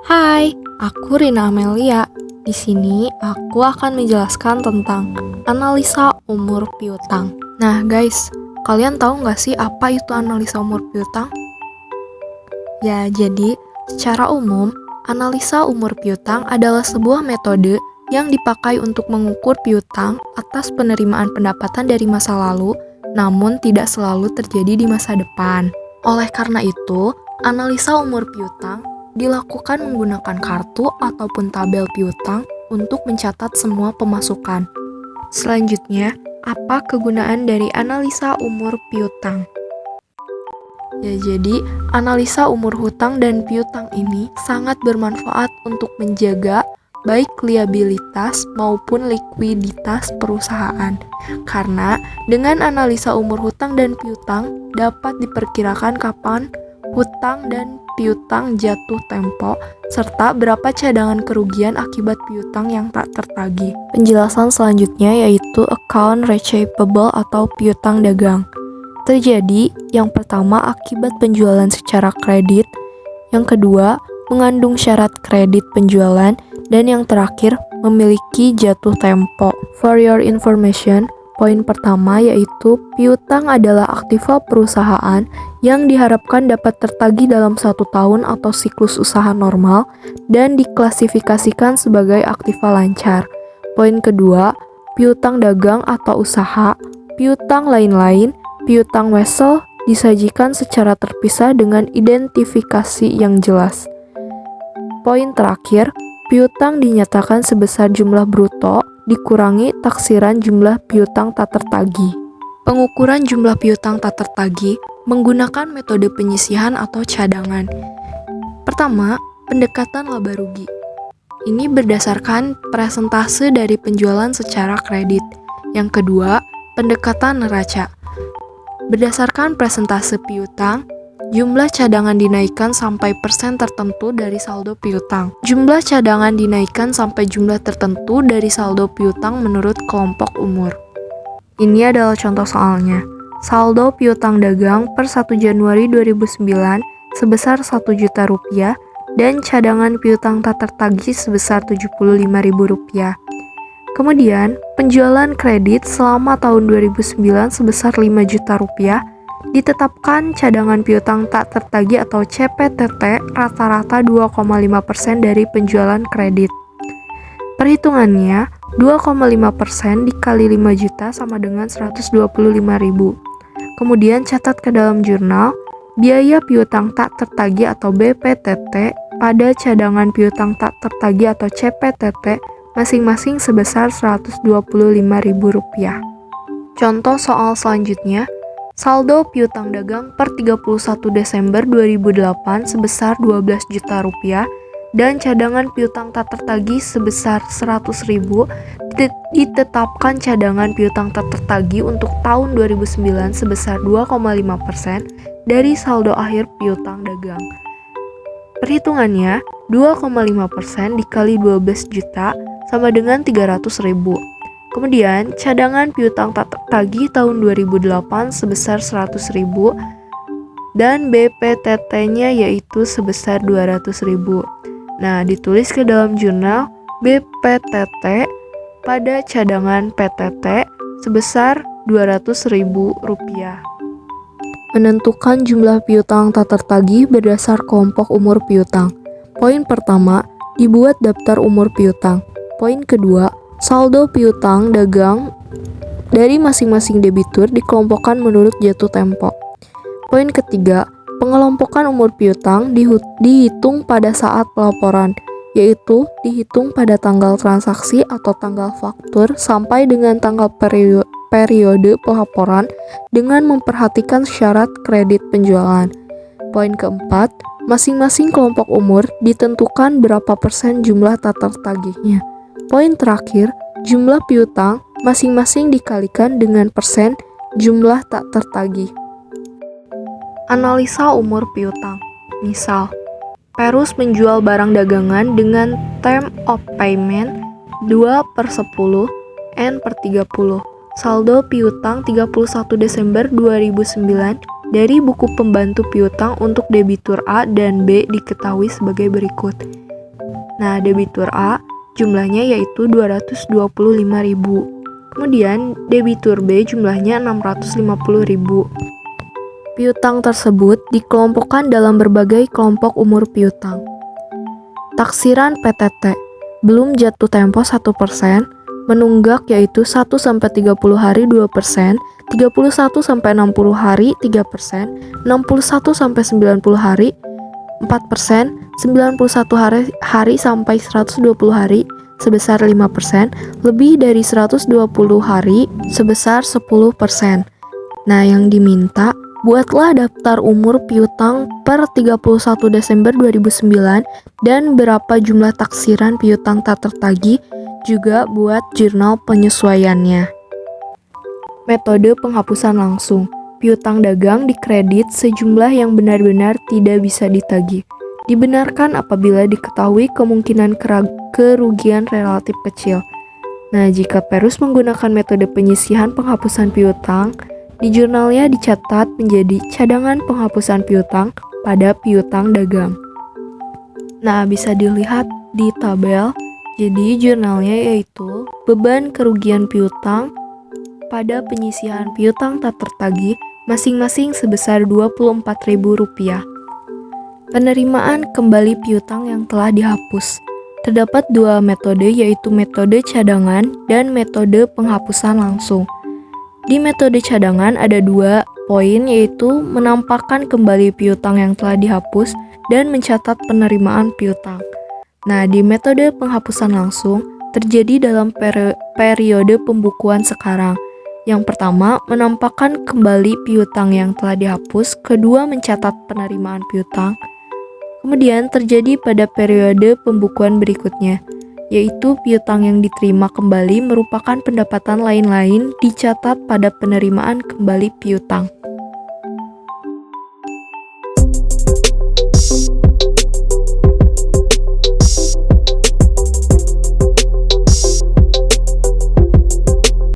Hai, aku Rina Amelia. Di sini aku akan menjelaskan tentang analisa umur piutang. Nah guys, kalian tahu nggak sih apa itu analisa umur piutang? Ya, jadi secara umum, analisa umur piutang adalah sebuah metode yang dipakai untuk mengukur piutang atas penerimaan pendapatan dari masa lalu, namun tidak selalu terjadi di masa depan. Oleh karena itu, analisa umur piutang dilakukan menggunakan kartu ataupun tabel piutang untuk mencatat semua pemasukan. Selanjutnya, apa kegunaan dari analisa umur piutang? Ya, jadi analisa umur hutang dan piutang ini sangat bermanfaat untuk menjaga baik liabilitas maupun likuiditas perusahaan. Karena dengan analisa umur hutang dan piutang dapat diperkirakan kapan hutang dan piutang jatuh tempo, serta berapa cadangan kerugian akibat piutang yang tak tertagih. Penjelasan selanjutnya yaitu account receivable atau piutang dagang. Terjadi yang pertama akibat penjualan secara kredit, yang kedua mengandung syarat kredit penjualan, dan yang terakhir memiliki jatuh tempo. For your information, poin pertama yaitu piutang adalah aktiva perusahaan yang diharapkan dapat tertagih dalam 1 tahun atau siklus usaha normal dan diklasifikasikan sebagai aktiva lancar. Poin kedua, piutang dagang atau usaha, piutang lain-lain, piutang wesel disajikan secara terpisah dengan identifikasi yang jelas. Poin terakhir, piutang dinyatakan sebesar jumlah bruto dikurangi taksiran jumlah piutang tak tertagih. Pengukuran jumlah piutang tak tertagih menggunakan metode penyisihan atau cadangan. Pertama, pendekatan laba rugi. Ini berdasarkan persentase dari penjualan secara kredit. Yang kedua, pendekatan neraca. Berdasarkan persentase piutang, jumlah cadangan dinaikkan sampai persen tertentu dari saldo piutang. Jumlah cadangan dinaikkan sampai jumlah tertentu dari saldo piutang menurut kelompok umur. Ini adalah contoh soalnya. Saldo piutang dagang per 1 Januari 2009 sebesar 1 juta rupiah dan cadangan piutang tak tertagih sebesar Rp75.000. Kemudian, penjualan kredit selama tahun 2009 sebesar 5 juta rupiah, ditetapkan cadangan piutang tak tertagih atau CPTT rata-rata 2,5% dari penjualan kredit. Perhitungannya, 2,5% dikali 5 juta sama dengan 125.000. Kemudian catat ke dalam jurnal, biaya piutang tak tertagih atau BPTT pada cadangan piutang tak tertagih atau CPTT masing-masing sebesar Rp125.000. Contoh soal selanjutnya, saldo piutang dagang per 31 Desember 2008 sebesar 12 juta rupiah dan cadangan piutang tak tertagih sebesar 100.000, ditetapkan cadangan piutang tak tertagih untuk tahun 2009 sebesar 2,5% dari saldo akhir piutang dagang. Perhitungannya, 2,5% dikali 12 juta sama dengan 300.000. Kemudian, cadangan piutang tak tertagih tahun 2008 sebesar 100.000 dan BPTT-nya yaitu sebesar 200.000. Nah, ditulis ke dalam jurnal BPTT pada cadangan PTT sebesar Rp200.000. Menentukan jumlah piutang tak tertagih berdasar kelompok umur piutang. Poin pertama, dibuat daftar umur piutang. Poin kedua, saldo piutang dagang dari masing-masing debitur dikelompokkan menurut jatuh tempo. Poin ketiga, pengelompokan umur piutang dihitung pada saat pelaporan, yaitu dihitung pada tanggal transaksi atau tanggal faktur sampai dengan tanggal periode pelaporan dengan memperhatikan syarat kredit penjualan. Poin keempat, masing-masing kelompok umur ditentukan berapa persen jumlah tak tertagihnya. Poin terakhir, jumlah piutang masing-masing dikalikan dengan persen jumlah tak tertagih. Analisa umur piutang. Misal, Perus menjual barang dagangan dengan term of payment 2/10 N/30. Saldo piutang 31 Desember 2009 dari buku pembantu piutang untuk debitur A dan B diketahui sebagai berikut. Nah, debitur A jumlahnya yaitu 225.000. Kemudian debitur B jumlahnya 650.000. Piutang tersebut dikelompokkan dalam berbagai kelompok umur piutang. Taksiran PTT, belum jatuh tempo 1%, menunggak yaitu 1-30 hari 2%, 31-60 hari 3%, 61-90 hari 4%, 91 hari sampai 120 hari sebesar 5%, lebih dari 120 hari sebesar 10%. Nah, yang diminta, buatlah daftar umur piutang per 31 Desember 2009 dan berapa jumlah taksiran piutang tak tertagih, juga buat jurnal penyesuaiannya. Metode penghapusan langsung. Piutang dagang dikredit sejumlah yang benar-benar tidak bisa ditagih. Dibenarkan apabila diketahui kemungkinan kerugian relatif kecil. Nah, jika Perus menggunakan metode penyisihan penghapusan piutang, di jurnalnya dicatat menjadi cadangan penghapusan piutang pada piutang dagang. Nah, bisa dilihat di tabel. Jadi, jurnalnya yaitu beban kerugian piutang pada penyisihan piutang tak tertagih masing-masing sebesar Rp24.000. Penerimaan kembali piutang yang telah dihapus. Terdapat dua metode, yaitu metode cadangan dan metode penghapusan langsung. Di metode cadangan ada 2 poin, yaitu menampakkan kembali piutang yang telah dihapus dan mencatat penerimaan piutang. Nah, di metode penghapusan langsung terjadi dalam periode pembukuan sekarang. Yang pertama, menampakkan kembali piutang yang telah dihapus. Kedua, mencatat penerimaan piutang. Kemudian terjadi pada periode pembukuan berikutnya, yaitu piutang yang diterima kembali merupakan pendapatan lain-lain dicatat pada penerimaan kembali piutang.